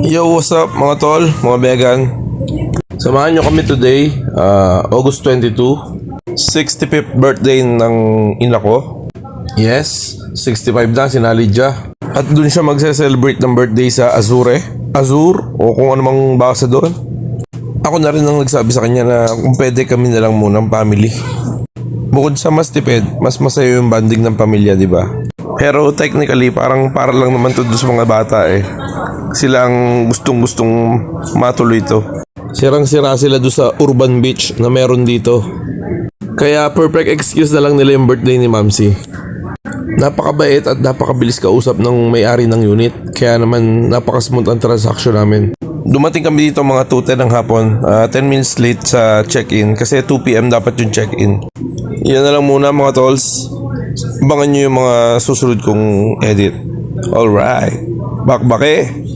Yo, what's up mga tol, mga vegan? Samahan nyo kami today, August 22, 65th birthday ng ina ko. Yes, 65 na, si Nalidja. At dun siya magse-celebrate ng birthday sa Azure o kung anumang basa doon. Ako na rin ang nagsabi sa kanya na kung pwede kami na lang munang family. Bukod sa mas tipid, mas masaya yung banding ng pamilya, di ba? Pero technically, parang para lang naman to sa mga bata eh. Sila ang gustong matuloy to. Sirang-sira sila doon sa urban beach na meron dito. Kaya perfect excuse na lang nila yung birthday ni Mamsi. Napakabait at napakabilis kausap ng may-ari ng unit. Kaya naman napakasmooth ang transaction namin. Dumating kami dito mga 2:10 ng hapon. 10 minutes late sa check-in kasi 2 PM dapat yung check-in. Yan na lang muna mga tolls. Abangan nyo yung mga susunod kong edit. Alright. Bakbake!